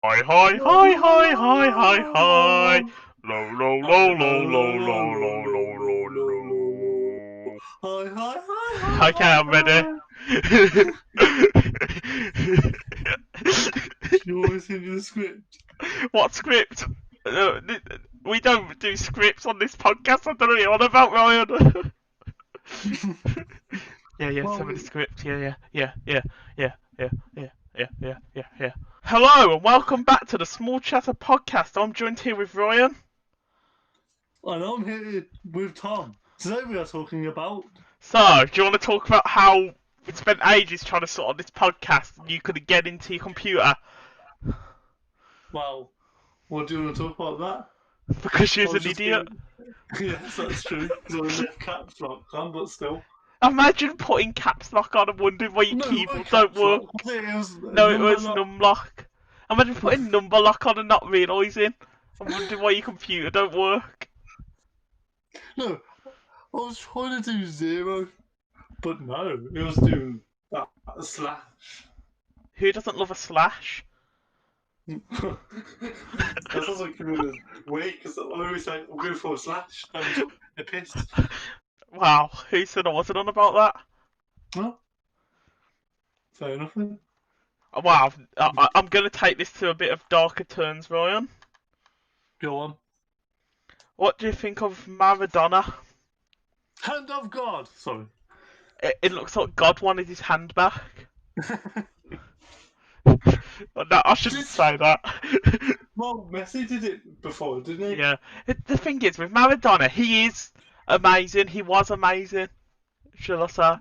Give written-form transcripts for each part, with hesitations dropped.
Hi, hi, hi, hi, hi, hi, hi. Low, low, low, low, low, low, low, low, low, low. Hi, hi, hi, hi, Okay, hi, I'm ready. hi. You always give you the script. What script? We don't do scripts on this podcast. I don't know what you're on about, Ryan. Yeah, Well, send me the script. Yeah. Hello and welcome back to the Small Chatter podcast. I'm joined here with Ryan. and I'm here with Tom. Today we are talking about. So, do you want to talk about how we spent ages trying to sort out this podcast and you couldn't get into your computer Well, what do you want to talk about because that? you're I an was just idiot? being. Yes, that's true. Because I left caps lock on, but still. Imagine putting caps lock on and wondering why your No, it keyboard weren't don't caps work. lock. It was a No, it number was lock. num lock. Imagine putting number lock on and not realising and wondering why your computer don't work. No, I was trying to do zero, but no, it was doing that slash. Who doesn't love a slash? That sounds like you're in a way, because I always say, I'm going for a slash. I'm took a piss. Wow, who said I wasn't on about that? Well, fair enough then. Wow, I'm going to take this to a bit of darker turns, Ryan. Go on. What do you think of Maradona? Hand of God! Sorry. It looks like God wanted his hand back. No, I shouldn't Did, say that. well, Messi did it before, didn't he? Yeah, the thing is with Maradona, he is amazing. He was amazing, shall I say?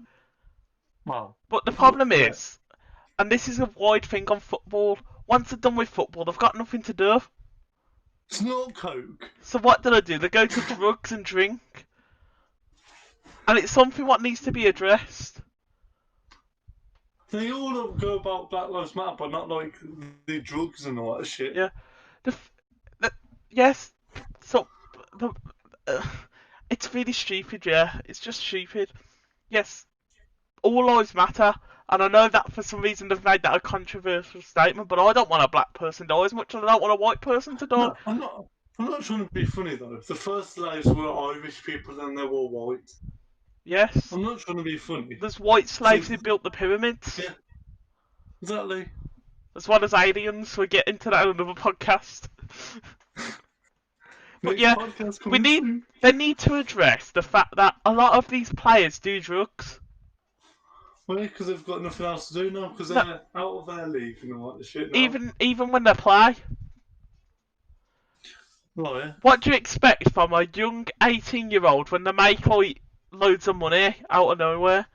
Well, But the problem yeah. is, and this is a wide thing on football. Once they're done with football, they've got nothing to do. Snort Coke. So what do? They go to drugs and drink, and it's something what needs to be addressed. They all go about Black Lives Matter, but not like the drugs and all that shit. Yeah, the, the yes. So the, uh, it's really stupid. Yeah, it's just stupid. Yes, all lives matter, and I know that for some reason they've made that a controversial statement, but I don't want a black person to die as much as I don't want a white person to die. No, I'm not. I'm not trying to be funny though. The first slaves were Irish people and they were white. Yes, I'm not trying to be funny. there's white So, slaves who built the pyramids, yeah, exactly. as well as aliens. We'll get into that in another podcast. But Next yeah, podcast we coming need soon. they need to address the fact that a lot of these players do drugs. Well, because they've got nothing else to do now, because No, they're out of their league and all that shit now. even when they play. Oh, yeah. What do you expect from a young 18-year-old when they make like loads of money out of nowhere?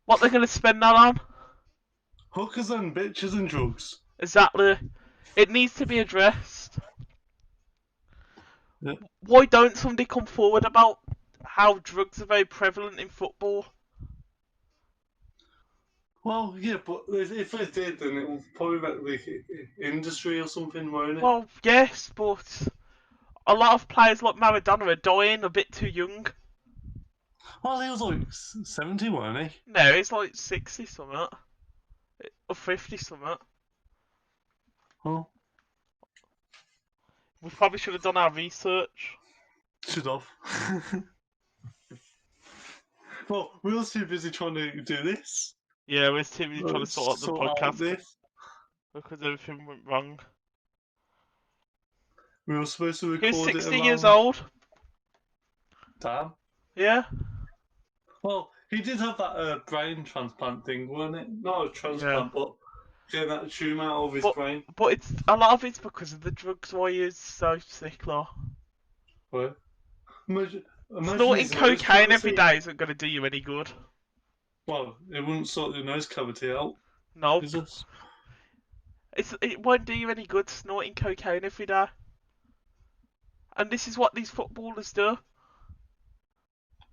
What they're going to spend that on? Hookers and bitches and drugs. Exactly. It needs to be addressed. Yeah. Why don't somebody come forward about how drugs are very prevalent in football? Well, yeah, but if they did, then it would probably be like industry or something, won't it? Well, yes, but a lot of players like Maradona are dying a bit too young. Well, he was like 70, weren't he? No, he's like 60 something. Or 50 something. Well, We probably should have done our research. should have. Well, we were too busy trying to do this. Yeah, we're too busy trying to sort out the Sort out podcast this. because everything went wrong. We were supposed to He was record it 60 years around. old. Damn. Yeah? Well, he did have that brain transplant thing, wasn't it? Not a Yeah. transplant, but getting that tumour out of his But brain. but it's a lot of it's because of the drugs why he's so sick, though. Right. Imagine Snorting his nose cocaine every cavity. day isn't going to do you any good. Well, it wouldn't sort your nose cavity out, is Nope. it? It won't do you any good snorting cocaine every day. And this is what these footballers do.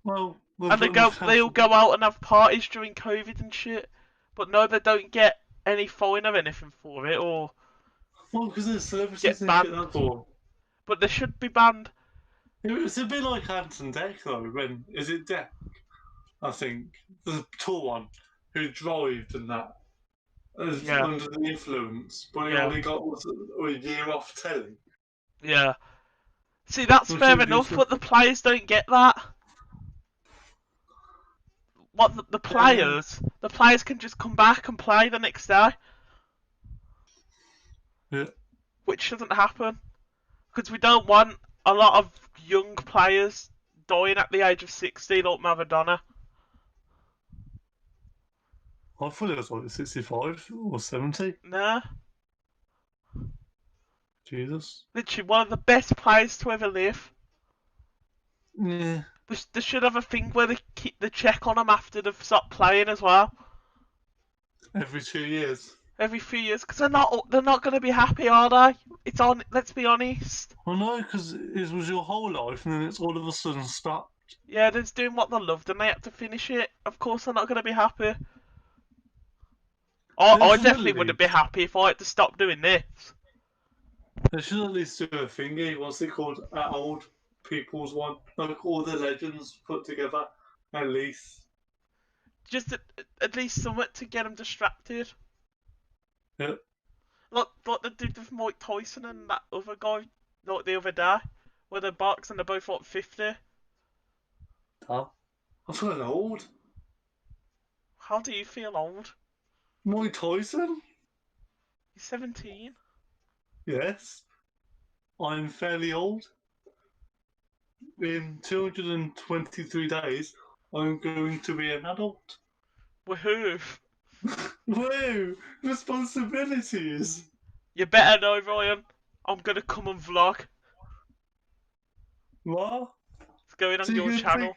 Well, they've And got nothing they else all to do. go out and have parties during COVID and shit. But no, they don't get any fine or anything for it or Well, because they're celebrities get and shit, banned. that's all. But they should be banned. It's a bit like Hanson Deck, though, when, is it Deck? I think. The tall one, who drove and that. as Yeah, under the influence, but he yeah, only got a year off telly. yeah. See, that's Which fair is enough, useless. but the players don't get that. What Yeah, the players can just come back and play the next day, yeah. which doesn't happen because we don't want a lot of young players dying at the age of 60 like Maradona. I thought it was like 65 or 70. Nah, Jesus. literally one of the best players to ever live. Yeah. They should have a thing where they keep the check on them after they've stopped playing as well. Every 2 years. Every few years, because they're not going to be happy, are they? It's on. Let's be honest. Well, no, because it was your whole life and then it's all of a sudden stopped. Yeah, they're just doing what they loved and they have to finish it. Of course, they're not going to be happy. They I should at definitely wouldn't be least, happy if I had to stop doing this. they should at least do a thingy. What's it called? At old people's one. Like all the legends put together. At least. Just at least something to get them distracted. Yeah. Like they did with Mike Tyson and that other guy, like the other day, where they're boxing and they're both like 50. Huh? I'm feeling old. How do you feel old? Mike Tyson? You're 17. Yes. I'm fairly old. In 223 days, I'm going to be an adult. Woohoo! Whoa! Responsibilities! You better know, Ryan. I'm gonna come and vlog. What? It's going So on your you're gonna take. channel.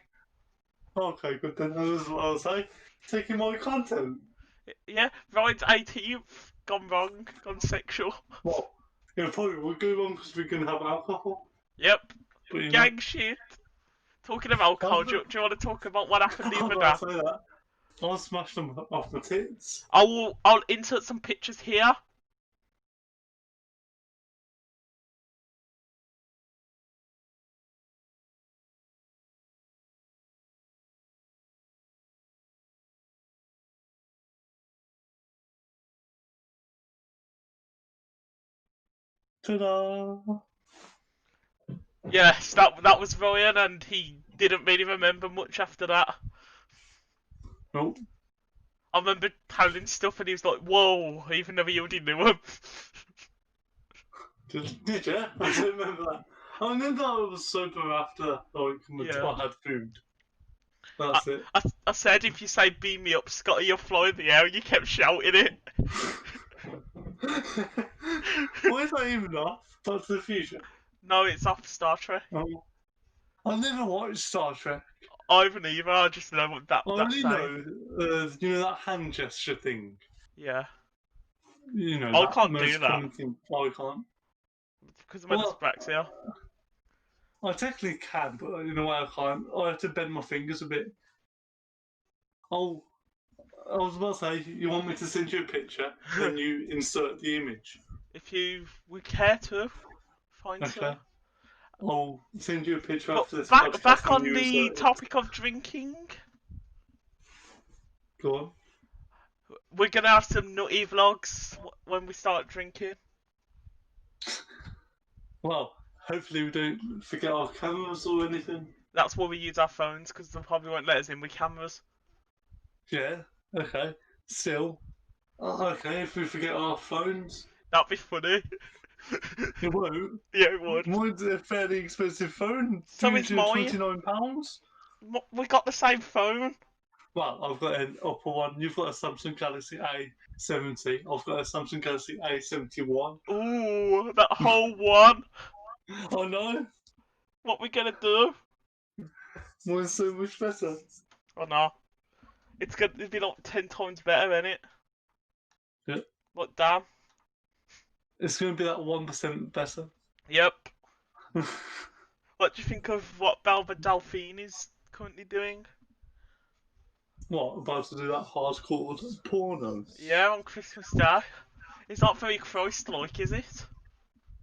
Okay, good then. That's what I was saying. Taking my content. Yeah, Ryan's 18th. Gone wrong. Gone sexual. What? It probably would go wrong because we can have alcohol. Yep. But you know. Gang shit. Talking of alcohol, do you want to talk about what happened the I'm other about day? to say that. I'll smash them off my tits. I'll insert some pictures here. Ta-da! Yes, that was Ryan, and he didn't really remember much after that. Nope. I remember telling stuff, and he was like, "Whoa!" Even though he already knew him. Did you? I don't remember that. I remember I was sober after Yeah. I had food. I, That's it. I said if you say "beam me up, Scotty," you'll fly in the air. You kept shouting it. Why is that even off? Back to the Future. No, it's off Star Trek. Oh. I never watched Star Trek. I haven't either. I just know what I that's only saying. know, you know that hand gesture thing. Yeah. You know I that can't do most that common thing. I can't. because I'm Well, dyspraxia. I technically can, but in a way I can't. I have to bend my fingers a bit. Oh, I was about to say, you want me to send you a picture, then you insert the image. If you would care to, fine, Okay. sir. I'll send you a picture But after this back podcast back and on you the insert it. topic of drinking, Go on. we're gonna have some nutty vlogs when we start drinking. Well, hopefully we don't forget our cameras or anything. That's why we use our phones because they probably won't let us in with cameras. Yeah, okay. Still. Okay, if we forget our phones. That'd be funny. It won't. Yeah, it would. Mine's a fairly expensive phone. So is mine. £229. We got the same phone. Well, I've got an upper one. You've got a Samsung Galaxy A70. I've got a Samsung Galaxy A71. Ooh, that whole one. I know. What we gonna do? Mine's so much better. Oh no. It'd be like 10 times better, innit? Yeah. What, damn? It's going to be that 1% better. Yep. What do you think of what Belle Delphine is currently doing? What, about to do that hardcore porno? Yeah, on Christmas Day. It's not very Christ-like, is it?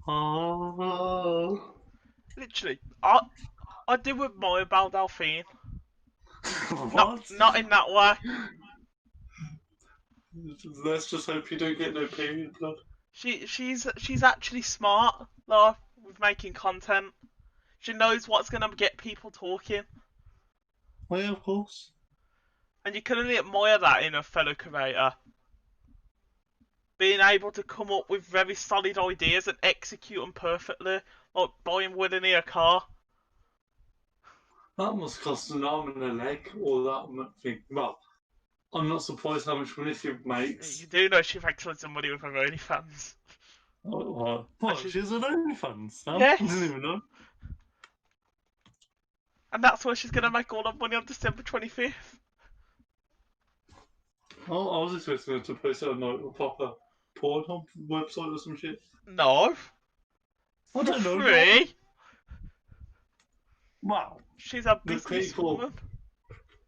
Oh. Literally, I do admire Belle Delphine. What? Not in that way. Let's just hope you don't get no period blood. She's actually smart, though, with making content. She knows what's gonna get people talking, Well, yeah, of course. and you can only admire that in a fellow creator. Being able to come up with very solid ideas and execute them perfectly, like buying willingly a car. That must cost an arm and a leg, or that thing. Well, I'm not surprised how much money she makes. You do know she makes loads of money with her OnlyFans. What? She's an OnlyFans? Yes. I didn't even know. And that's where she's gonna make all her money on December 25th. Oh, I was expecting her to post it on like a proper Pornhub website or some shit. No. I don't know. Free. Wow. She's a businesswoman.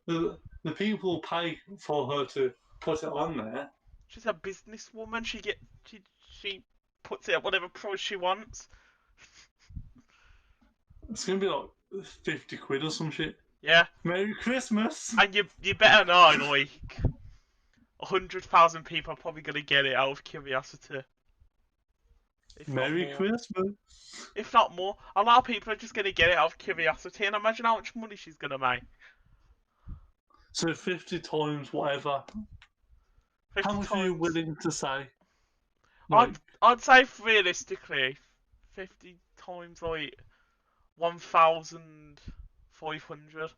The people pay for her to put it on there. She's a businesswoman. She puts it at whatever price she wants. It's gonna be like 50 quid or some shit. Yeah. Merry Christmas. And you better know, like 100,000 people are probably gonna get it out of curiosity. Merry Christmas. If not more, a lot of people are just gonna get it out of curiosity, and imagine how much money she's gonna make. So 50 times whatever. 50 How much times... are you willing to say? Like... I'd say realistically, 50 times like 1,500.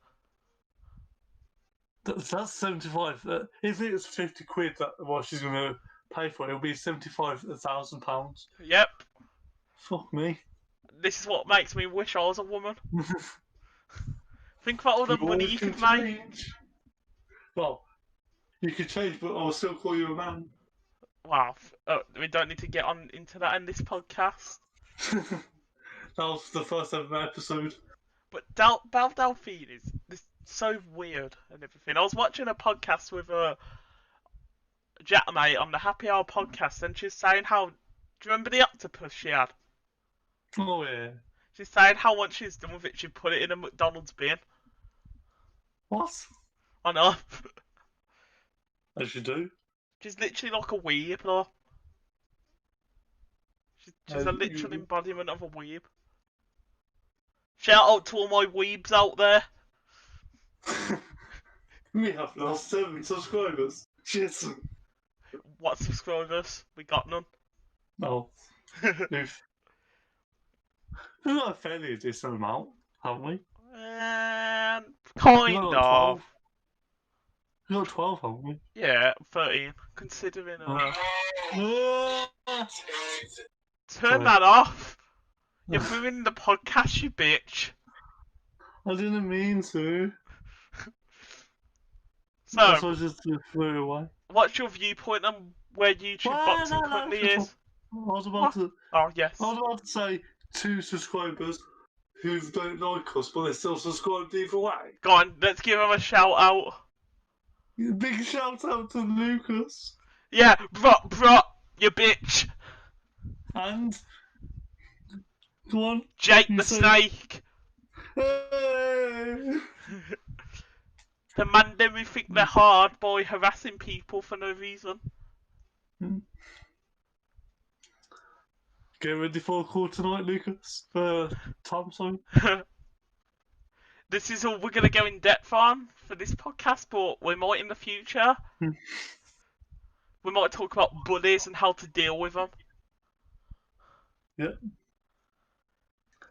That's 75. If it's 50 quid that what she's gonna pay for, it'll be £75,000. Yep. Fuck me. This is what makes me wish I was a woman. Think about all the money you could make. Well, you could change, but I'll still call you a man. Wow, we don't need to get on into that in this podcast. That was the first ever episode. But Belle Delphine is so weird and everything. I was watching a podcast with a Jetmate on the Happy Hour podcast, and she's saying how... Do you remember the octopus she had? Oh yeah. She's saying how once she's done with it, she put it in a McDonald's bin. What? I know. As you do. She's literally like a weeb, though. She's a literal embodiment of a weeb. Shout out to all my weebs out there. We have lost 7 subscribers. Shit. What subscribers? We got none. No. We've got a fairly decent amount, haven't we? Kind of. We got 12, haven't we? Yeah, 13. Considering. Ah. Turn that off. You're ruining the podcast, you bitch. I didn't mean to. So, That's why I just threw it away. what's your viewpoint on where YouTube boxing currently is? I was about to. Oh, yes. I was about to say 2 subscribers who don't like us, but they still subscribed either way. Go on, let's give him a shout out. Big shout out to Lucas. Yeah, bro, you bitch. And go on. Jake the Snake. Hey! Demanding we think they're hard by harassing people for no reason. Get ready for a call tonight, Lucas. Tom, sorry. This is all we're going to go in depth on for this podcast, but we might in the future. We might talk about bullies and how to deal with them. Yeah.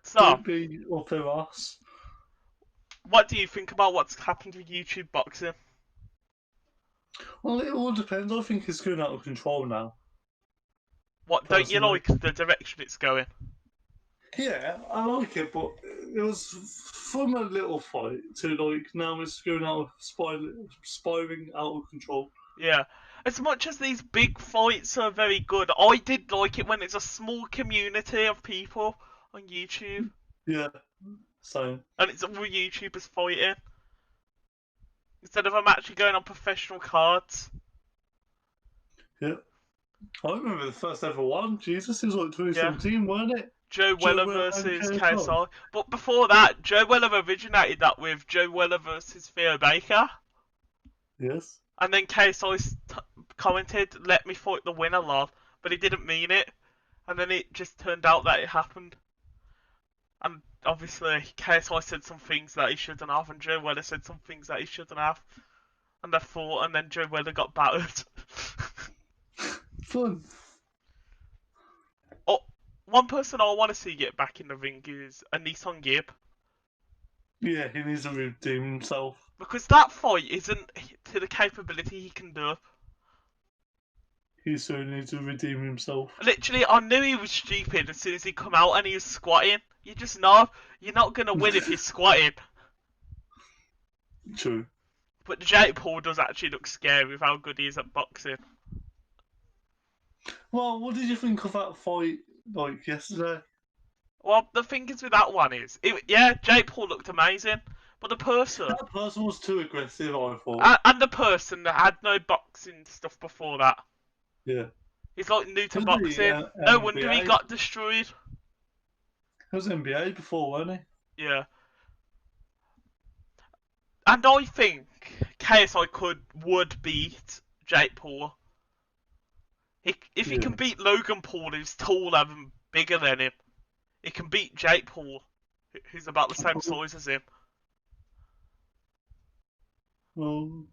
So, Don't be up their ass. what do you think about what's happened with YouTube boxing? Well, it all depends. I think it's going out of control now. What, don't you like the direction it's going? Yeah, I like it, but it was from a little fight to like now it's going out of spiraling out of control. Yeah. As much as these big fights are very good, I did like it when it's a small community of people on YouTube. Yeah, same. And it's all YouTubers fighting. Instead of them actually going on professional cards. Yeah. I remember the first ever one. Jesus, it was like 2017, weren't it? Joe Weller versus KSI. But before that, Joe Weller originated that with Joe Weller versus Theo Baker. Yes. And then KSI commented, "Let me fight the winner, lol," but he didn't mean it, and then it just turned out that it happened. And obviously, KSI said some things that he shouldn't have, and Joe Weller said some things that he shouldn't have, and they fought, and then Joe Weller got battered. Fun. Oh, one person I want to see get back in the ring is a Nissan Gib. Yeah, he needs to redeem himself. Because that fight isn't to the capability he can do. He so needs to redeem himself. Literally, I knew he was stupid as soon as he come out and he was squatting. You just know you're not going to win if you're squatting. True. But Jake Paul does actually look scary with how good he is at boxing. Well, what did you think of that fight, like, yesterday? Well, the thing is with that one is, yeah, Jake Paul looked amazing, but the person... That person was too aggressive, I thought. And the person that had no boxing stuff before that. Yeah. He's like new to Was boxing. he, No wonder he NBA? got destroyed. He was NBA before, wasn't he? Yeah. And I think KSI would beat Jake Paul. If he can beat Logan Paul, who's taller and bigger than him, he can beat Jake Paul, who's about the same size as him. Well,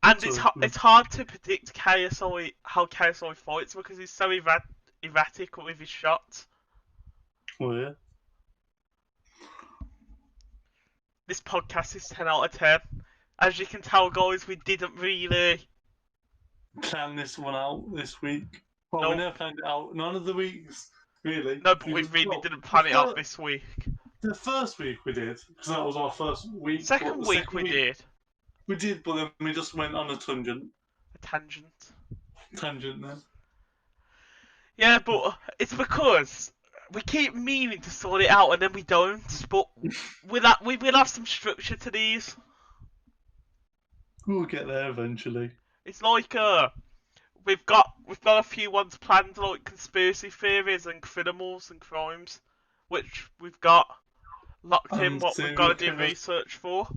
And it's hard to predict KSI how KSI fights because he's so erratic with his shots. oh yeah. This podcast is 10 out of 10. As you can tell, guys, we didn't really Plan this one out this week. Well, No. we never planned it out. None of the weeks, really. No, but we really didn't plan it out this week. The first week we did, because that was our first week. Second but week we did. We did, but then we just went on a tangent. A tangent. Tangent then. Yeah, but it's because we keep meaning to sort it out and then we don't. But we will have some structure to these. We'll get there eventually. It's like we've got a few ones planned, like conspiracy theories and criminals and crimes, which we've got locked in. And What we've got to do serial killers. research for.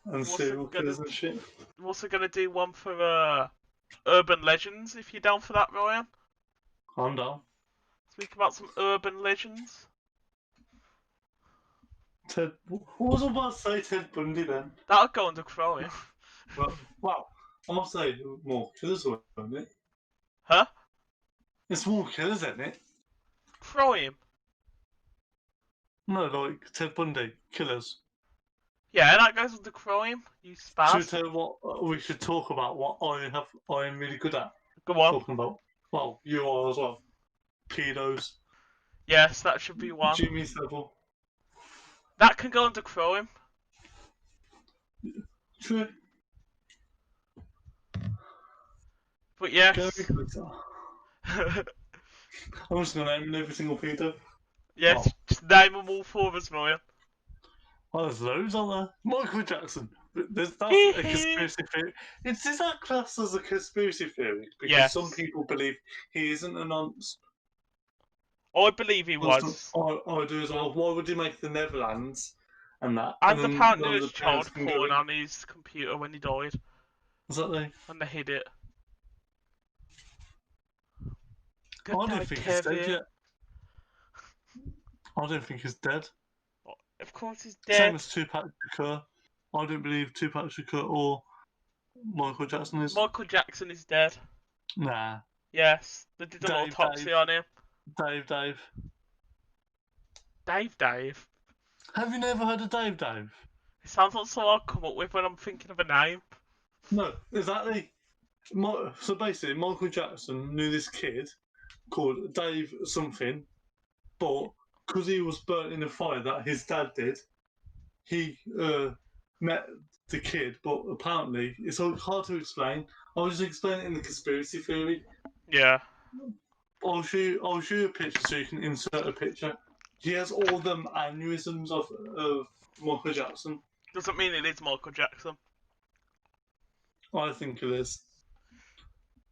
And serial killers and shit. I'm also gonna do one for urban legends. If you're down for that, Ryan. I'm down. Speak about some urban legends. Ted, what was I about to say? Ted Bundy then? That'll go under crime. Well, wow. I must say, more killers, isn't it? Huh? It's more killers, isn't it? Crime? No, like Ted Bundy, killers. Yeah, that goes under crime. You Should we spaz. tell you what we should talk about? What I am really good at Go on. talking about. Well, you are as well. Pedos. Yes, that should be one. Jimmy Savile. That can go under crime. True. But yes. Gary Glitter. I'm just gonna name every single pedo. Yes, Oh. just name them all for us, Ryan. Oh, there's loads on there. Michael Jackson. That's a conspiracy theory. Is that classed as a conspiracy theory? Because Yes. some people believe he isn't a nonce. I believe he was. I do as well. Why would he make the Netherlands and that? And then apparently none there of was the child parents can go porn in? on his computer when he died. Exactly. And they hid it. I don't night, think he's dead Kevin. yet. I don't think he's dead. Of course he's Same dead. as Tupac Shakur. I don't believe Tupac Shakur or Michael Jackson is. Michael Jackson is dead. Nah. Yes, they did an Dave, autopsy Dave. on him. Dave. Dave. Have you never heard of Dave? It sounds like something I'll come up with when I'm thinking of a name. No, exactly. So basically, Michael Jackson knew this kid called Dave something, but because he was burnt in a fire that his dad did, he met the kid. But apparently, it's hard to explain. I'll just explain it in the conspiracy theory. Yeah. I'll show you a picture so you can insert a picture. He has all them aneurysms of Michael Jackson. Doesn't mean it is Michael Jackson. I think it is.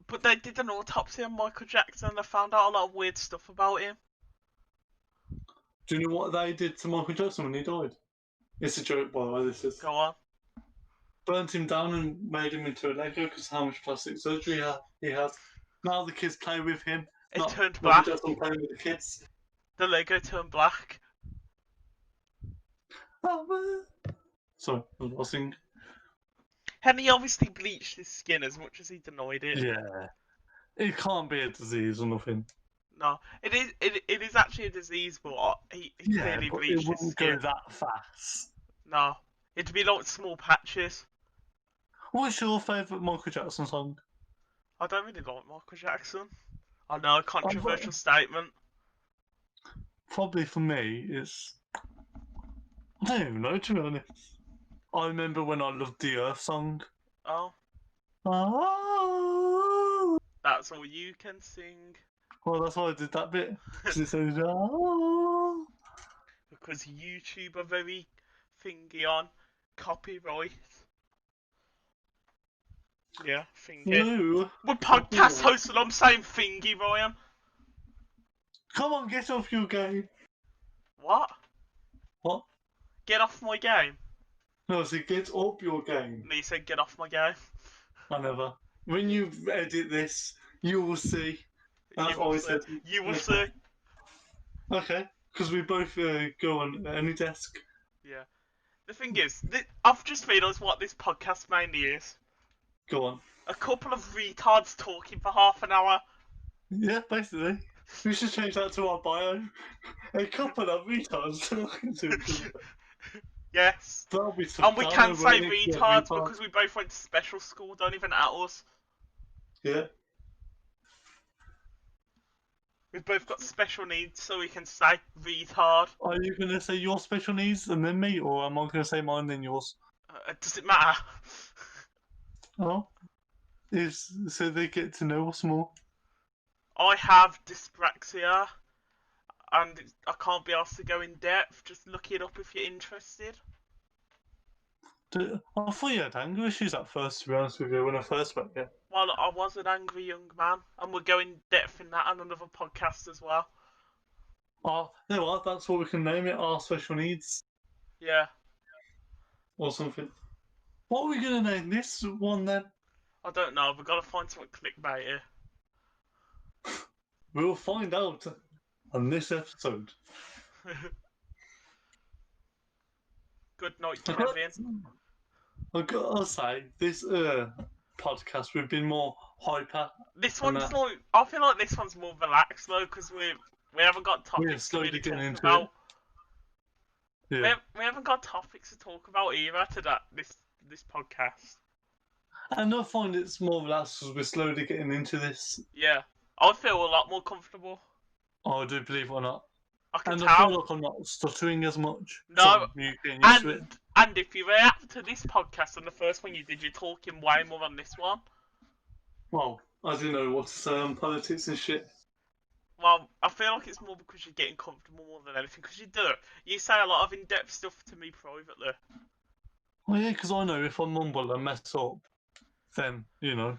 But they did an autopsy on Michael Jackson and they found out a lot of weird stuff about him. Do you know what they did to Michael Jackson when he died? It's a joke, by the way. This is. Go on. burnt him down and made him into a Lego because how much plastic surgery he has. Now the kids play with him. It turned Mummy black. doesn't play with the kids. The Lego turned black. Sorry, I was lost. Henry obviously bleached his skin as much as he denied it. Yeah. It can't be a disease or nothing. No, it is actually a disease, but he clearly but bleached it his wouldn't skin. go that fast. No, it'd be like small patches. What's your favourite Michael Jackson song? I don't really like Michael Jackson. I know, controversial statement. Probably for me, it's... I don't even know, to be honest. I remember when I loved the Earth song. Oh, Oh. that's all you can sing. Well, that's why I did that bit. Because it says, oh. Because YouTube are very thingy on copyright. Yeah, thingy. No. We're podcast hosts and I'm saying thingy, Ryan. Come on, get off your game. What? What? Get off my game. No, I said get up your game. And you said get off my game. I never. When you edit this, you will see. That's what I said. You will see. Okay, because we both go on any desk. Yeah. The thing is, I've just realised what this podcast mainly is. Go on. A couple of retards talking for half an hour. Yeah, basically. We should change that to our bio. A couple of retards talking to each other. Yes. That'll be And we can say retards because we both went to special school, don't even at us. Yeah. We've both got special needs, so we can say retard. Are you going to say your special needs and then me, or am I going to say mine then yours? Does it matter? Oh. So they get to know us more. I have dyspraxia, and I can't be asked to go in depth. Just look it up if you're interested. I thought you had anger issues at first, to be honest with you, when I first met you. Well, I was an angry young man, and we'll go in depth in that on another podcast as well. Oh, you know what? That's what we can name it, our special needs. Yeah. Or something. What are we going to name this one then? I don't know, we've got to find something clickbait here. We'll find out on this episode. Good night, Kevin. I've got to say, this podcast, we've been more hyper. This one's like, I feel like this one's more relaxed though, because we haven't got topics to really talk about. Yeah. We haven't got topics to talk about either to this podcast. And I find it's more relaxed because we're slowly getting into this. Yeah. I feel a lot more comfortable. Oh, I do, believe it or not. I can and tell. I feel like I'm not stuttering as much. No, so you getting used to it. And if you react to this podcast and the first one you did, you're talking way more on this one. Well, I don't know what to say on politics and shit. Well, I feel like it's more because you're getting comfortable more than anything, because you do. You say a lot of in-depth stuff to me privately. Well, yeah, because I know if I mumble and mess up, then, you know.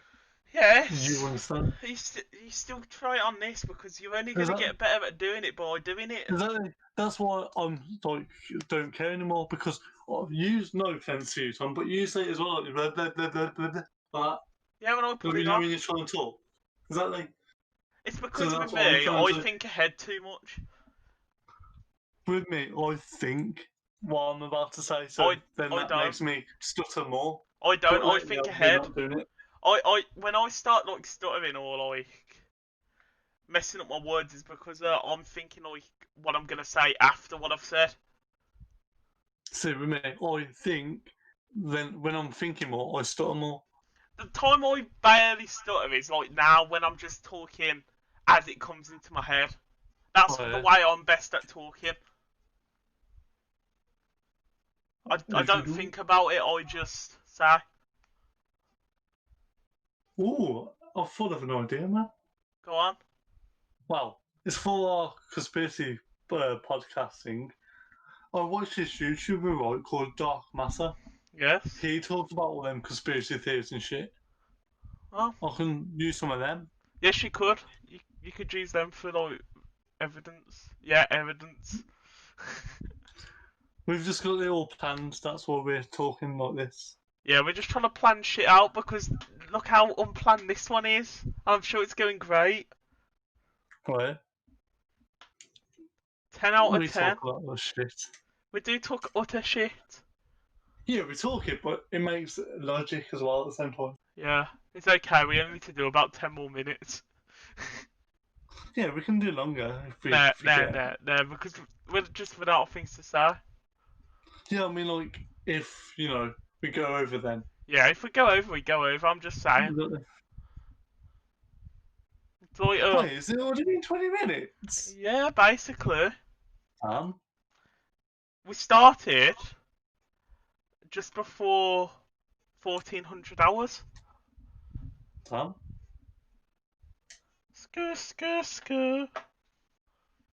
Yes. You understand? You still try it on this because you're only going to get better at doing it by doing it. Exactly. That's why I'm like, don't care anymore, because you, no offense to you, Tom, but you say it as well, like, blah, blah, blah, blah, blah, blah, like yeah, when I put it on. When you're trying to talk. Exactly. It's because with me, I think ahead too much. With me, I think what I'm about to say, so then that makes me stutter more. I don't. I think ahead. Not doing it. When I start like stuttering or like messing up my words, is because I'm thinking like what I'm gonna say after what I've said. See, with me, I think then when I'm thinking more, I stutter more. The time I barely stutter is like now when I'm just talking as it comes into my head. That's the way I'm best at talking. I don't think about it, I just say. Ooh, I've thought of an idea, man. Go on. Well, it's for our conspiracy podcasting. I watched this YouTuber, right, called Dark Matter. Yes. He talks about all them conspiracy theories and shit. Well, I can use some of them. Yes, you could. You could use them for like evidence. Yeah, evidence. We've just got it all planned. That's why we're talking like this. Yeah, we're just trying to plan shit out because look how unplanned this one is. I'm sure it's going great. Right? 10 out of We 10. talk a lot of shit. We do talk utter shit. Yeah, we talk it, but it makes logic as well at the same time. Yeah, it's okay. We only need to do about 10 more minutes. Yeah, we can do longer if we Nah, nah, forget. nah, nah, because we're just without things to say. Yeah, I mean, like, if, we go over then. Yeah, if we go over, we go over. I'm just saying. It's like, Wait, is it already been 20 minutes? yeah, basically. Um, We started just before 1400 hours. Tom? Skr, skr, skr.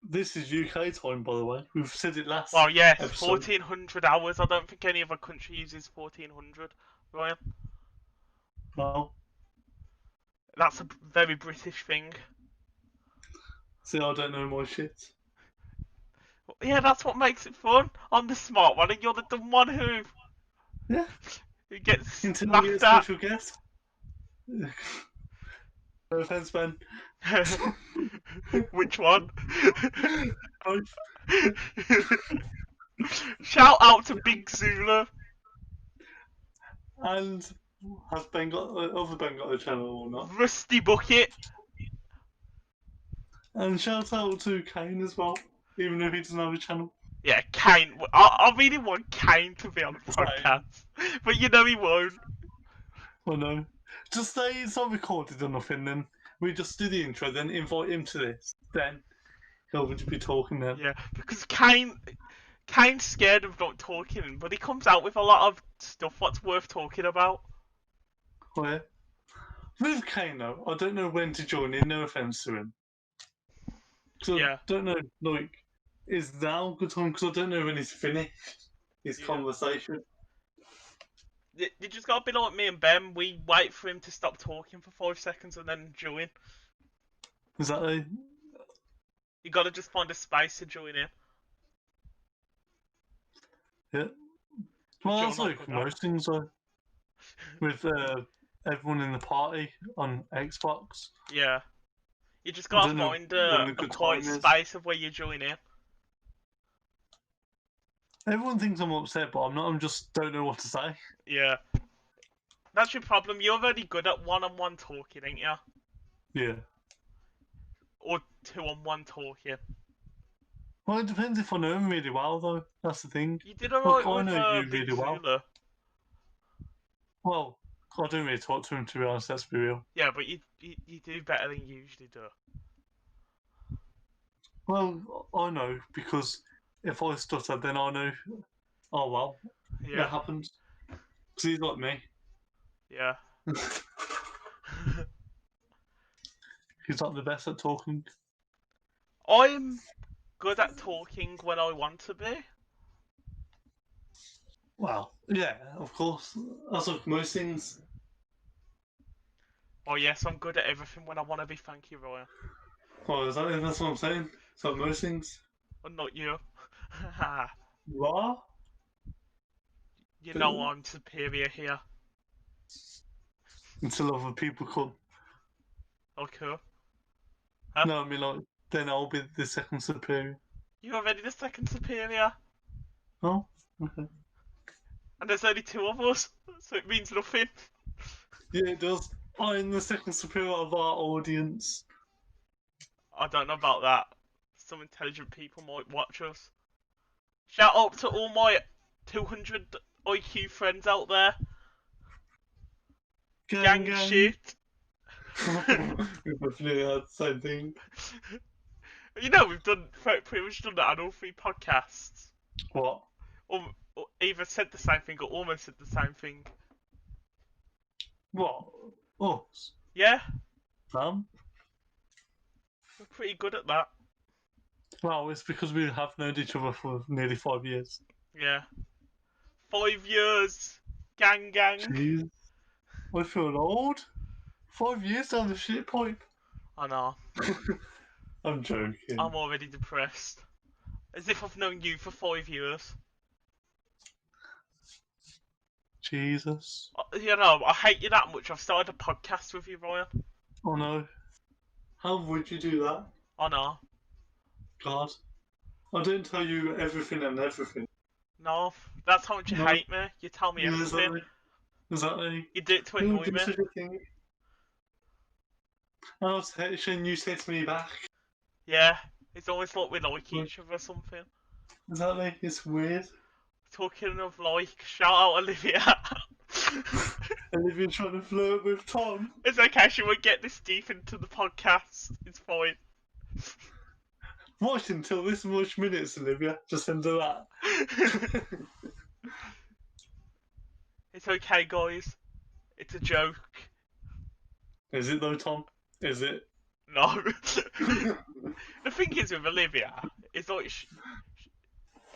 This is UK time, by the way. We've said it last Well, yes, episode. 1400 hours. I don't think any other country uses 1400, Ryan. Well, That's a very British thing. see, I don't know my shit. Yeah, that's what makes it fun. I'm the smart one, and you're the dumb one Yeah, who gets until we get a laughed at. special guest. No offense, Ben. Which one? Both. Shout out to Big Zula. And has Ben got other Ben got a channel or not? Rusty Bucket. And shout out to Kane as well, even if he doesn't have a channel. Yeah, Kane. I really want Kane to be on the Same. podcast, but you know he won't. Oh no. Just say it's not recorded or nothing, then we just do the intro, then invite him to this. Then he'll just be talking then. Yeah, because Kane's scared of not talking, but he comes out with a lot of stuff what's worth talking about. Oh yeah. With Kane though, I don't know when to join in, no offense to him. So Yeah. I don't know, like, is now a good time? Because I don't know when he's finished his Yeah. conversation. You just gotta be like me and Ben. We wait for him to stop talking for 5 seconds and then join. Is that a... You gotta just find a space to join in. Yeah. Well, Join that's like like that. most things though. With everyone in the party on Xbox. Yeah. You just I gotta don't know find when a the good quiet time is. space of where you join in. Everyone thinks I'm upset, but I'm not. I'm just don't know what to say. Yeah. That's your problem. You're already good at one-on-one talking, ain't you? Yeah. Or two-on-one talking. Well, it depends if I know him really well, though. That's the thing. You did Like, alright I with know you Big really well. Zula. Well, I don't really talk to him, to be honest. Let's be real. Yeah, but you do better than you usually do. Well, I know because if I stutter, then I know. Oh well, Yeah. that happens. Because he's like me. Yeah. He's not the best at talking. I'm good at talking when I want to be. Well, yeah, of course. That's like most things. Oh yes, I'm good at everything when I want to be. Thank you, Ryan. Oh, that's what I'm saying. It's like most things. But not you. You are? You know I'm superior here. Until other people come. Okay. Huh? No, I mean, like, then I'll be the second superior. You're already the second superior. Oh, okay. And there's only 2 of us, so it means nothing. Yeah, it does. I'm the second superior of our audience. I don't know about that. Some intelligent people might watch us. Shout out to all my 200 IQ friends out there. Gang shit. We definitely had the same thing. You know, we've done pretty much done that on all 3 podcasts. What? Or either said the same thing or almost said the same thing. What? Us? Yeah, Sam? we're pretty good at that. Well, it's because we have known each other for nearly 5 years. Yeah. 5 years. Gang. Jeez. I feel old. 5 years down the shit pipe. I know. I'm joking. I'm already depressed. As if I've known you for 5 years. Jesus. You know, I hate you that much. I've started a podcast with you, Ryan. Oh no. How would you do that? I know. God. I don't tell you everything and everything. No, that's how much you No. hate me. You tell me Yeah, everything. exactly. You do it to Who annoy would do me. such a thing? And I was saying you say to me back. Yeah, it's almost like we like each other or something. Exactly. It's weird. Talking of like, shout out Olivia. And if you're trying to flirt with Tom. It's okay, she won't get this deep into the podcast. It's fine. Watch until this much minutes, Olivia. Just into that. It's okay, guys. It's a joke. Is it though, Tom? Is it? No. The thing is with Olivia, it's like,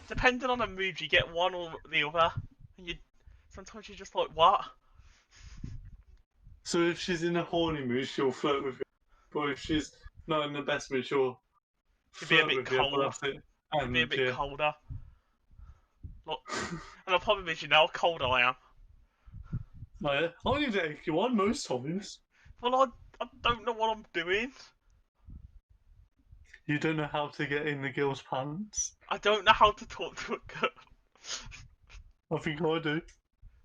depending on the mood, you get one or the other. And sometimes you're just like, what? So if she's in a horny mood, she'll flirt with you. But if she's not in the best mood, she'll Be a flirt bit with you. But colder. that's it. You'd be a And bit yeah. colder. Look, and the problem is, you know how cold I am. Oh, yeah. I only take you on most times. Well, I don't know what I'm doing. You don't know how to get in the girl's pants. I don't know how to talk to a girl. I think I do.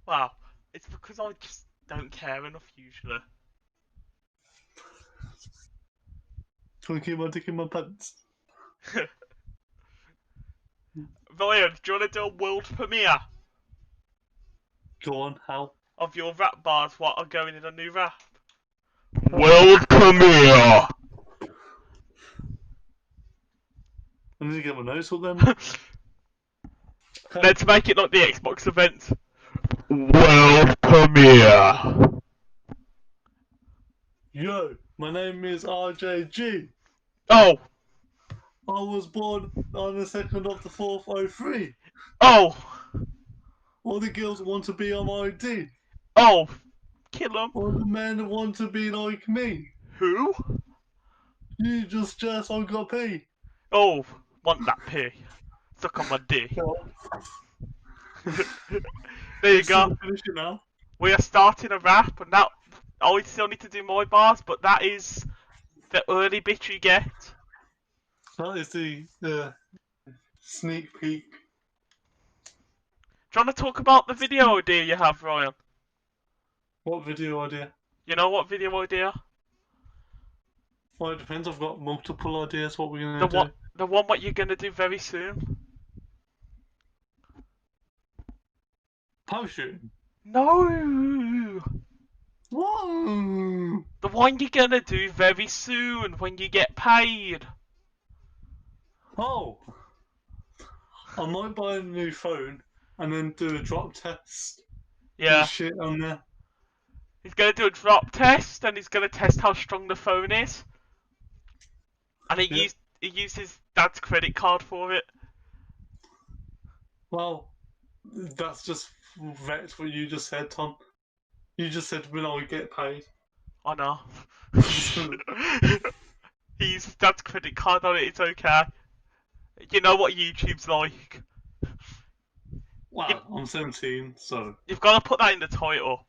Wow, it's because I just don't care enough usually. Trying to keep my dick in my pants. Ryan, do you want to do a world premiere Go on, how? of your rap bars? What are going in a new rap? World premiere. I need to get my notes up then. Let's make it like the Xbox event. World premiere. Yo, my name is RJG. Oh, I was born on the 2nd of the 4th, 03. oh, All the girls want to be on my ID. oh, kill him. All the men want to be like me. Who? You just I got pee. Oh, want that pee. Suck on my dick. There you go. Finish it now. We are starting a rap, and that I still need to do my bars, but that is the early bit you get. That is the sneak peek. Do you want to talk about the video idea you have, Ryan? What video idea? You know what video idea? Well, it depends. I've got multiple ideas what we're going to do. The one what you're gonna do very soon. Parachuting? No. Whoa! The one you're gonna do very soon when you get paid. Oh! I might buy a new phone and then do a drop test. Yeah. Do shit on there. He's gonna do a drop test, and he's gonna test how strong the phone is. And he used his dad's credit card for it. Well, that's just wrecked what you just said, Tom. You just said when I get paid. I know. He used his dad's credit card on it, it's okay. You know what YouTube's like. Well, I'm 17, so You've got to put that in the title.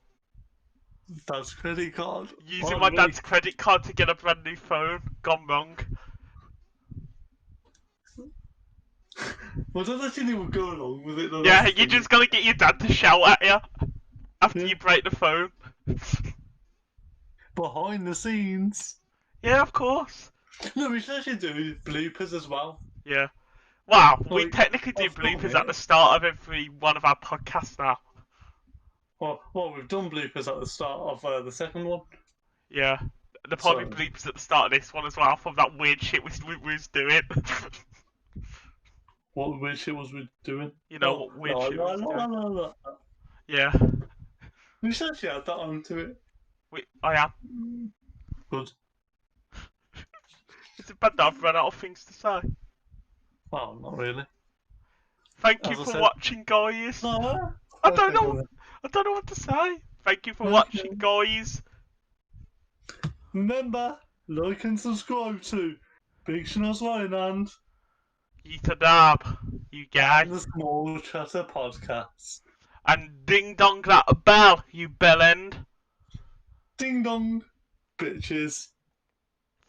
dad's credit card. Using my dad's credit card to get a brand new phone. Gone wrong. Well, that actually would go along with it though. Yeah, you just gotta get your dad to shout at you after Yeah. you break the phone. Behind the scenes. Yeah, of course. No, we should actually do bloopers as well. Yeah. Wow, we Like, technically do I've done bloopers it. at the start of every one of our podcasts now. Well, we've done bloopers at the start of the second one. Yeah. There'll probably So- bleeps at the start of this one as well from that weird shit we was doing. What weird shit was we doing? You know what weird shit we was doing. No. Yeah. We should actually add that onto it. I am. Good. It's a bad that I've run out of things to say. Well, not really. Thank you As I for said- watching, guys. No. I don't know what to say. Thank you for Okay. watching, guys. Remember, like and subscribe to BigShnozRyan and YEETADAB, you guys. the Small Chatter Podcast. And ding dong that bell, you bell end. Ding dong, bitches.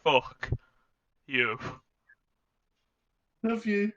Fuck you. Love you.